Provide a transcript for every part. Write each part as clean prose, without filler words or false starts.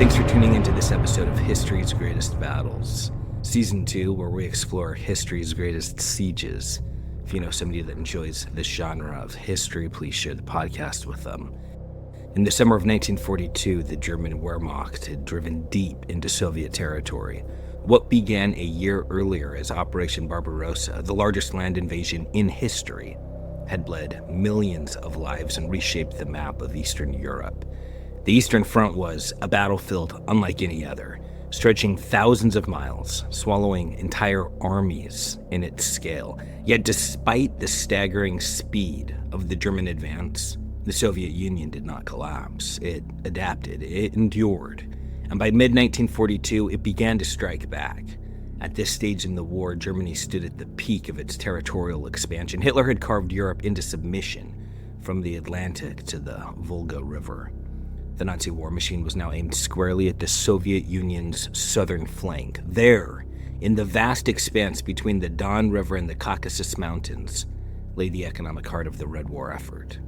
Thanks for tuning into this episode of History's Greatest Battles, Season 2, where we explore history's greatest sieges. If you know somebody that enjoys this genre of history, please share the podcast with them. In the summer of 1942, the German Wehrmacht had driven deep into Soviet territory. What began a year earlier as Operation Barbarossa, the largest land invasion in history, had bled millions of lives and reshaped the map of Eastern Europe. The Eastern Front was a battlefield unlike any other, stretching thousands of miles, swallowing entire armies in its scale. Yet despite the staggering speed of the German advance, the Soviet Union did not collapse. It adapted, it endured, and by mid-1942, it began to strike back. At this stage in the war, Germany stood at the peak of its territorial expansion. Hitler had carved Europe into submission from the Atlantic to the Volga River. The Nazi war machine was now aimed squarely at the Soviet Union's southern flank. There, in the vast expanse between the Don River and the Caucasus Mountains, lay the economic heart of the Red War effort.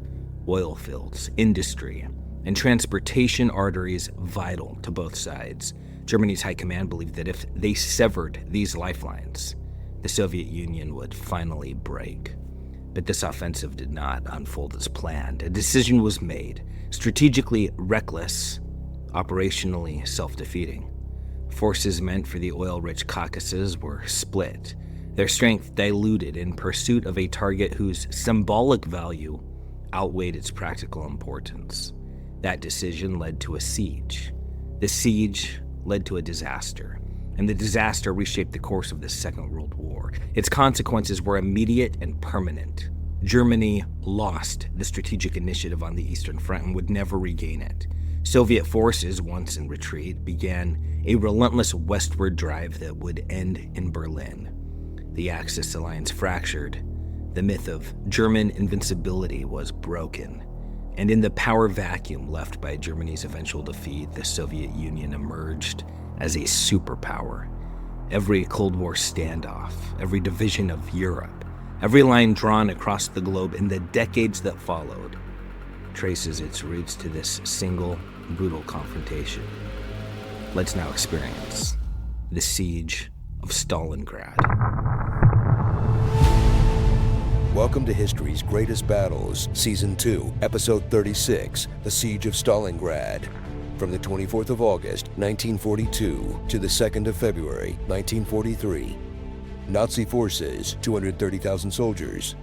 Oil fields, industry, and transportation arteries vital to both sides. Germany's high command believed that if they severed these lifelines, the Soviet Union would finally break. But this offensive did not unfold as planned. A decision was made, strategically reckless, operationally self-defeating. Forces meant for the oil-rich Caucasus were split, their strength diluted in pursuit of a target whose symbolic value outweighed its practical importance. That decision led to a siege. The siege led to a disaster, and the disaster reshaped the course of the Second World War. Its consequences were immediate and permanent. Germany lost the strategic initiative on the Eastern Front and would never regain it. Soviet forces, once in retreat, began a relentless westward drive that would end in Berlin. The Axis alliance fractured. The myth of German invincibility was broken. And in the power vacuum left by Germany's eventual defeat, the Soviet Union emerged as a superpower. Every Cold War standoff, every division of Europe, every line drawn across the globe in the decades that followed traces its roots to this single, brutal confrontation. Let's now experience the Siege of Stalingrad. Welcome to History's Greatest Battles, Season 2, Episode 36, The Siege of Stalingrad. From the 24th of August, 1942, to the 2nd of February, 1943. Nazi forces, 230,000 soldiers.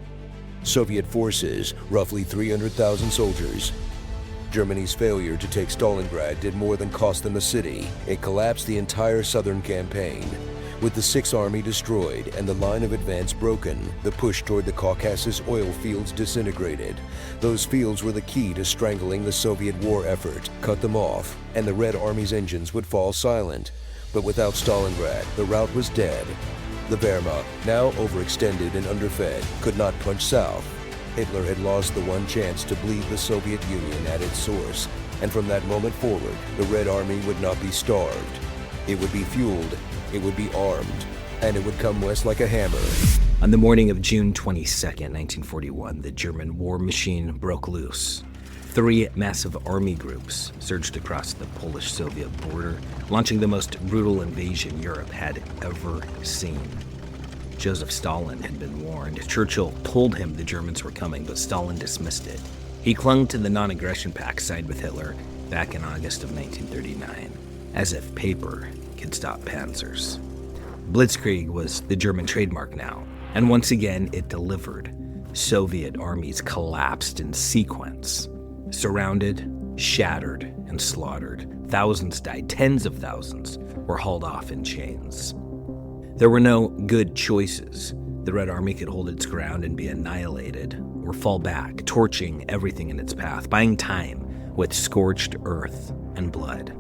Soviet forces, roughly 300,000 soldiers. Germany's failure to take Stalingrad did more than cost them a city. It collapsed the entire southern campaign. With the Sixth Army destroyed and the line of advance broken, the push toward the Caucasus oil fields disintegrated. Those fields were the key to strangling the Soviet war effort. Cut them off, and the Red Army's engines would fall silent. But without Stalingrad, the route was dead. The Wehrmacht, now overextended and underfed, could not punch south. Hitler had lost the one chance to bleed the Soviet Union at its source, and from that moment forward, the Red Army would not be starved. It would be fueled, it would be armed, and it would come west like a hammer. On the morning of June 22nd, 1941, the German war machine broke loose. 3 massive army groups surged across the Polish-Soviet border, launching the most brutal invasion Europe had ever seen. Joseph Stalin had been warned. Churchill told him the Germans were coming, but Stalin dismissed it. He clung to the non-aggression pact signed with Hitler back in August of 1939, as if paper could stop panzers. Blitzkrieg was the German trademark now, and once again it delivered. Soviet armies collapsed in sequence, surrounded, shattered, and slaughtered. Thousands died, tens of thousands were hauled off in chains. There were no good choices. The Red Army could hold its ground and be annihilated, or fall back, torching everything in its path, buying time with scorched earth and blood.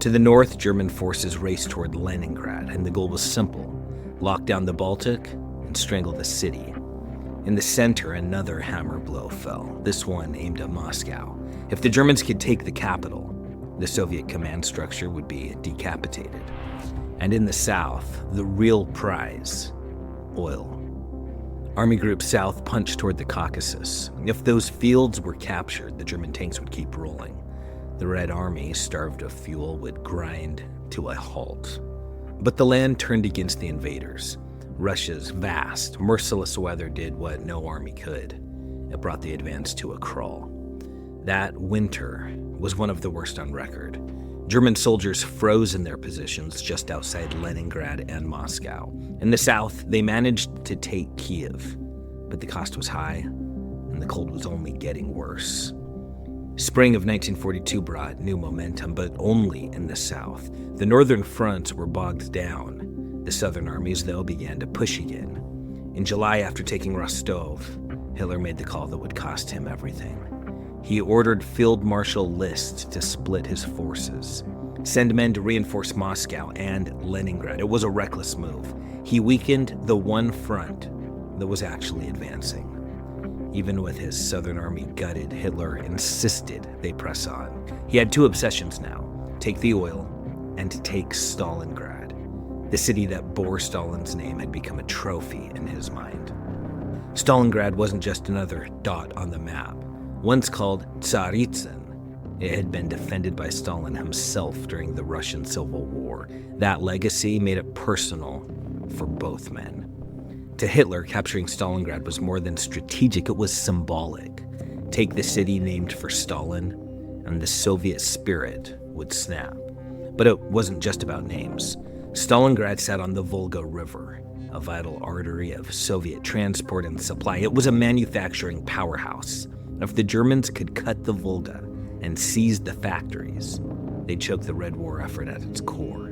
To the north, German forces raced toward Leningrad, and the goal was simple: lock down the Baltic and strangle the city. In the center, another hammer blow fell, this one aimed at Moscow. If the Germans could take the capital, the Soviet command structure would be decapitated. And in the south, the real prize: oil. Army Group South punched toward the Caucasus. If those fields were captured, the German tanks would keep rolling. The Red Army, starved of fuel, would grind to a halt. But the land turned against the invaders. Russia's vast, merciless weather did what no army could. It brought the advance to a crawl. That winter was one of the worst on record. German soldiers froze in their positions just outside Leningrad and Moscow. In the south, they managed to take Kiev, but the cost was high, and the cold was only getting worse. Spring of 1942 brought new momentum, but only in the south. The northern fronts were bogged down. The southern armies, though, began to push again. In July, after taking Rostov, Hitler made the call that would cost him everything. He ordered Field Marshal List to split his forces, send men to reinforce Moscow and Leningrad. It was a reckless move. He weakened the one front that was actually advancing. Even with his southern army gutted, Hitler insisted they press on. He had two obsessions now: take the oil and take Stalingrad. The city that bore Stalin's name had become a trophy in his mind. Stalingrad wasn't just another dot on the map. Once called Tsaritsyn, it had been defended by Stalin himself during the Russian Civil War. That legacy made it personal for both men. To Hitler, capturing Stalingrad was more than strategic, it was symbolic. Take the city named for Stalin, and the Soviet spirit would snap. But it wasn't just about names. Stalingrad sat on the Volga River, a vital artery of Soviet transport and supply. It was a manufacturing powerhouse. If the Germans could cut the Volga and seize the factories, they'd choke the Red War effort at its core.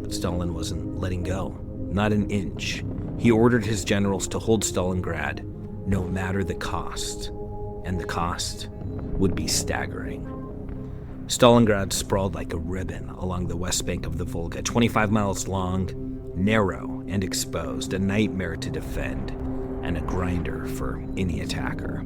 But Stalin wasn't letting go, not an inch. He ordered his generals to hold Stalingrad no matter the cost, and the cost would be staggering. Stalingrad sprawled like a ribbon along the west bank of the Volga, 25 miles long, narrow and exposed, a nightmare to defend, and a grinder for any attacker.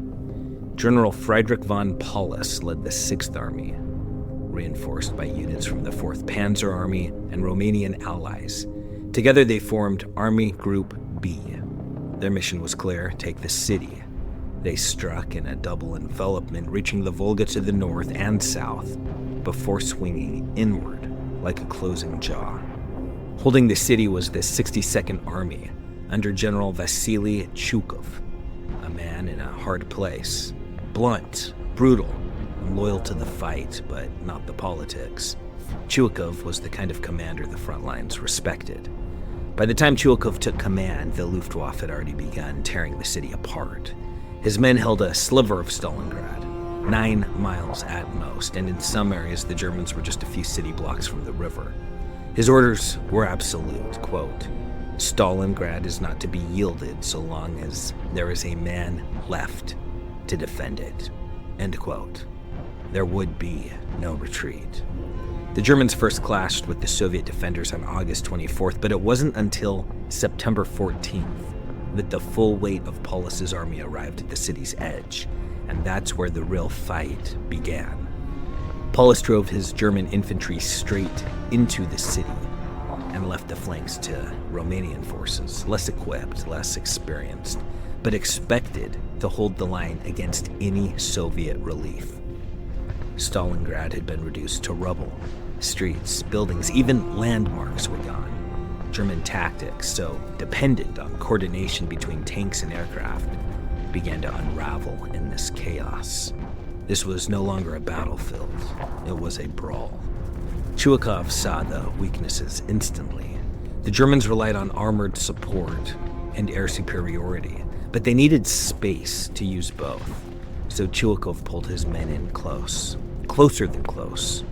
General Friedrich von Paulus led the 6th Army, reinforced by units from the 4th Panzer Army and Romanian allies. Together they formed Army Group B. Their mission was clear: take the city. They struck in a double envelopment, reaching the Volga to the north and south, before swinging inward like a closing jaw. Holding the city was the 62nd Army, under General Vasily Chukov, a man in a hard place. Blunt, brutal, and loyal to the fight, but not the politics. Chukov was the kind of commander the front lines respected. By the time Chukov took command, the Luftwaffe had already begun tearing the city apart. His men held a sliver of Stalingrad, 9 miles at most, and in some areas the Germans were just a few city blocks from the river. His orders were absolute, quote, "Stalingrad is not to be yielded so long as there is a man left to defend it," end quote. There would be no retreat. The Germans first clashed with the Soviet defenders on August 24th, but it wasn't until September 14th that the full weight of Paulus's army arrived at the city's edge, and that's where the real fight began. Paulus drove his German infantry straight into the city and left the flanks to Romanian forces, less equipped, less experienced, but expected to hold the line against any Soviet relief. Stalingrad had been reduced to rubble. Streets, buildings, even landmarks were gone. German tactics, so dependent on coordination between tanks and aircraft, began to unravel in this chaos. This was no longer a battlefield, it was a brawl. Chukov saw the weaknesses instantly. The Germans relied on armored support and air superiority, but they needed space to use both. So Chukov pulled his men in close, closer than close,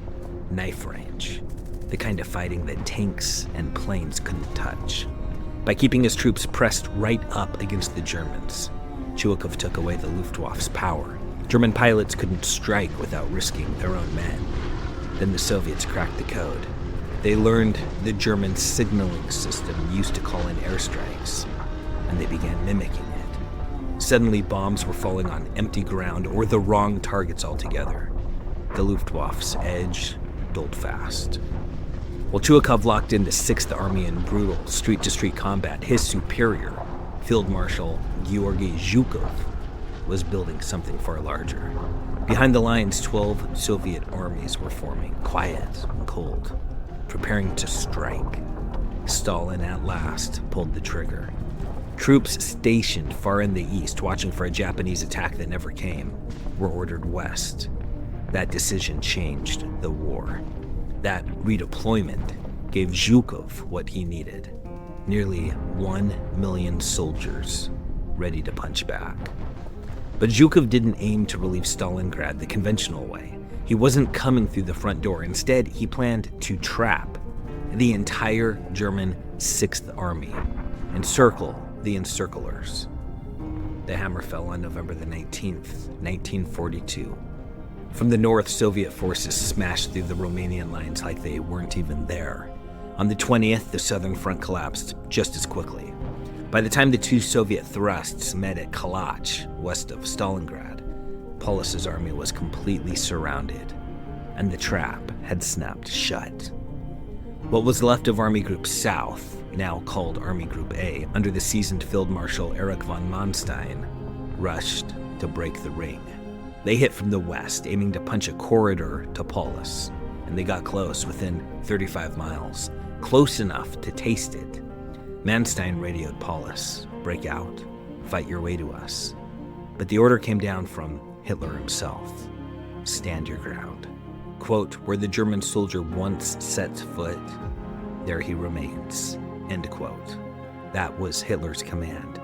knife range, the kind of fighting that tanks and planes couldn't touch. By keeping his troops pressed right up against the Germans, Chukov took away the Luftwaffe's power. German pilots couldn't strike without risking their own men. Then the Soviets cracked the code. They learned the German signaling system used to call in airstrikes, and they began mimicking it. Suddenly, bombs were falling on empty ground or the wrong targets altogether. The Luftwaffe's edge dulled fast. While Chukov locked in the 6th Army in brutal street-to-street combat, his superior, Field Marshal Georgy Zhukov, was building something far larger. Behind the lines, 12 Soviet armies were forming, quiet and cold, preparing to strike. Stalin at last pulled the trigger. Troops stationed far in the east, watching for a Japanese attack that never came, were ordered west. That decision changed the war. That redeployment gave Zhukov what he needed. Nearly 1 million soldiers ready to punch back. But Zhukov didn't aim to relieve Stalingrad the conventional way. He wasn't coming through the front door. Instead, he planned to trap the entire German 6th Army, encircle the encirclers. The hammer fell on November the 19th, 1942. From the north, Soviet forces smashed through the Romanian lines like they weren't even there. On the 20th, the southern front collapsed just as quickly. By the time the two Soviet thrusts met at Kalach, west of Stalingrad, Paulus's army was completely surrounded, and the trap had snapped shut. What was left of Army Group South, now called Army Group A, under the seasoned Field Marshal Erich von Manstein, rushed to break the ring. They hit from the west, aiming to punch a corridor to Paulus, and they got close, within 35 miles, close enough to taste it. Manstein radioed Paulus, "Break out, fight your way to us." But the order came down from Hitler himself, "Stand your ground." Quote, "Where the German soldier once sets foot, there he remains." End quote. That was Hitler's command.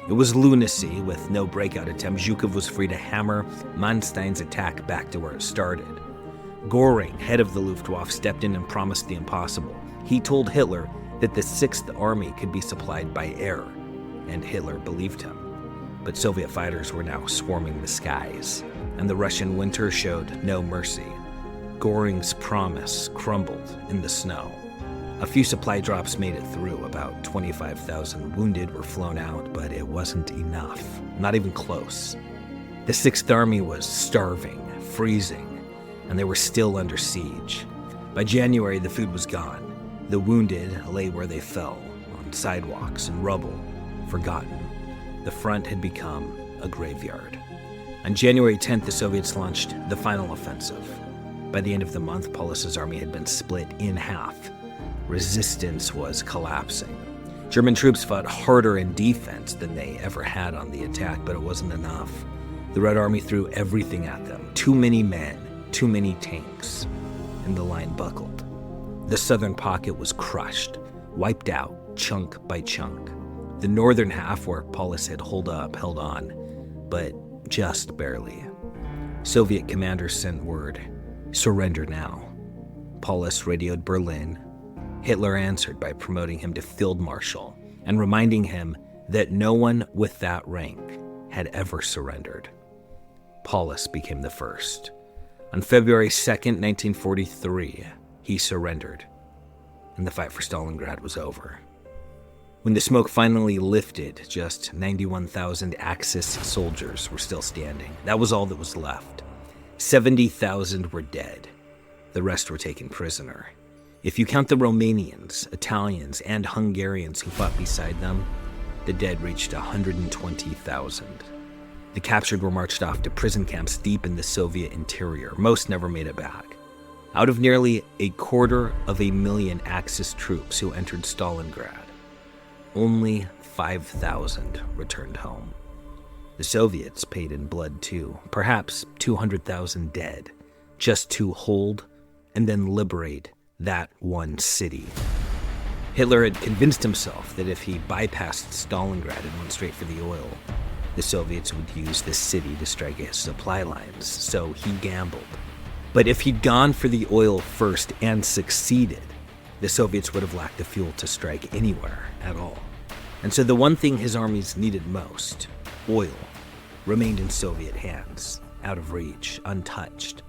It was lunacy. With no breakout attempt, Zhukov was free to hammer Manstein's attack back to where it started. Göring, head of the Luftwaffe, stepped in and promised the impossible. He told Hitler that the 6th Army could be supplied by air, and Hitler believed him. But Soviet fighters were now swarming the skies, and the Russian winter showed no mercy. Göring's promise crumbled in the snow. A few supply drops made it through. About 25,000 wounded were flown out, but it wasn't enough. Not even close. The 6th Army was starving, freezing, and they were still under siege. By January, the food was gone. The wounded lay where they fell, on sidewalks and rubble, forgotten. The front had become a graveyard. On January 10th, the Soviets launched the final offensive. By the end of the month, Paulus's army had been split in half. Resistance was collapsing. German troops fought harder in defense than they ever had on the attack, but it wasn't enough. The Red Army threw everything at them. Too many men, too many tanks, and the line buckled. The southern pocket was crushed, wiped out, chunk by chunk. The northern half, where Paulus had held on, but just barely. Soviet commanders sent word, "Surrender now." Paulus radioed Berlin. Hitler answered by promoting him to Field Marshal and reminding him that no one with that rank had ever surrendered. Paulus became the first. On February 2nd, 1943, he surrendered, and the fight for Stalingrad was over. When the smoke finally lifted, just 91,000 Axis soldiers were still standing. That was all that was left. 70,000 were dead. The rest were taken prisoner. If you count the Romanians, Italians, and Hungarians who fought beside them, the dead reached 120,000. The captured were marched off to prison camps deep in the Soviet interior. Most never made it back. Out of nearly 250,000 Axis troops who entered Stalingrad, only 5,000 returned home. The Soviets paid in blood too, perhaps 200,000 dead, just to hold and then liberate that one city. Hitler had convinced himself that if he bypassed Stalingrad and went straight for the oil, the Soviets would use this city to strike his supply lines, so he gambled. But if he'd gone for the oil first and succeeded, the Soviets would have lacked the fuel to strike anywhere at all. And so the one thing his armies needed most, oil, remained in Soviet hands, out of reach, untouched.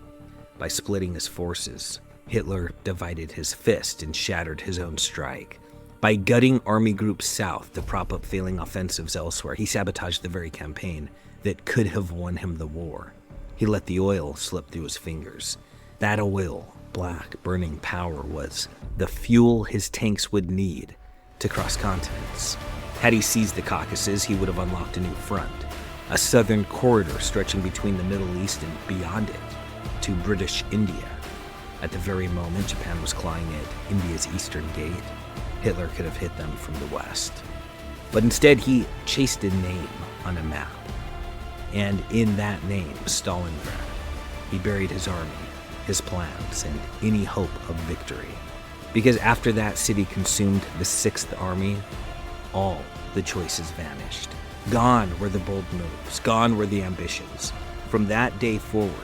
By splitting his forces, Hitler divided his fist and shattered his own strike. By gutting Army Group South to prop up failing offensives elsewhere, he sabotaged the very campaign that could have won him the war. He let the oil slip through his fingers. That oil, black, burning power, was the fuel his tanks would need to cross continents. Had he seized the Caucasus, he would have unlocked a new front. a southern corridor stretching between the Middle East and beyond it to British India. At the very moment Japan was clawing at India's eastern gate, Hitler could have hit them from the west. But instead he chased a name on a map. And in that name, Stalingrad, he buried his army, his plans, and any hope of victory. Because after that city consumed the 6th Army, all the choices vanished. Gone were the bold moves, gone were the ambitions. From that day forward,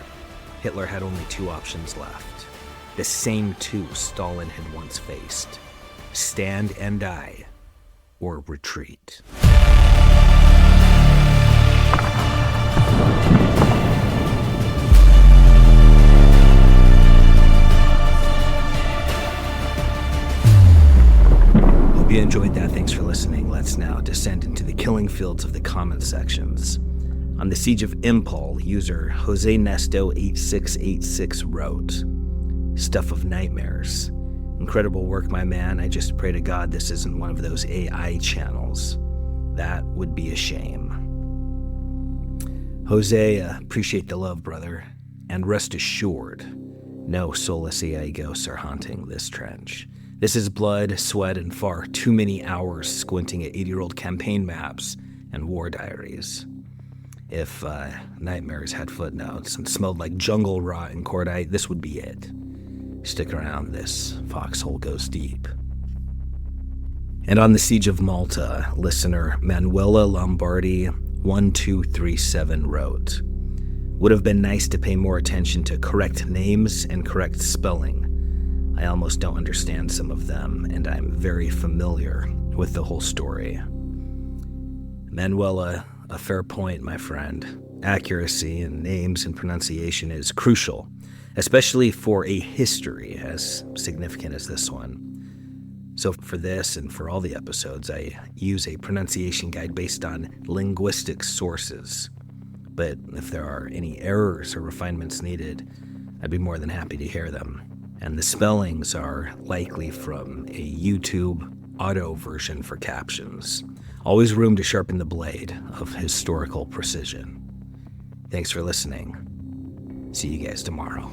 Hitler had only 2 options left. The same 2 Stalin had once faced: stand and die, or retreat. Hope you enjoyed that. Thanks for listening. Let's now descend into the killing fields of the comment sections. On the Siege of Impol, user Jose Nesto 8686 wrote, "Stuff of nightmares. Incredible work, my man. I just pray to God this isn't one of those AI channels. That would be a shame." Jose, appreciate the love, brother. And rest assured, no soulless AI ghosts are haunting this trench. This is blood, sweat, and far too many hours squinting at 80-year-old campaign maps and war diaries. If nightmares had footnotes and smelled like jungle rot and cordite, this would be it. Stick around, this foxhole goes deep. And on the Siege of Malta, listener Manuela Lombardi 1237 wrote, "Would have been nice to pay more attention to correct names and correct spelling. I almost don't understand some of them, and I'm very familiar with the whole story." Manuela, a fair point, my friend. Accuracy in names and pronunciation is crucial, especially for a history as significant as this one. So for this and for all the episodes, I use a pronunciation guide based on linguistic sources. But if there are any errors or refinements needed, I'd be more than happy to hear them. And the spellings are likely from a YouTube auto version for captions. Always room to sharpen the blade of historical precision. Thanks for listening. See you guys tomorrow.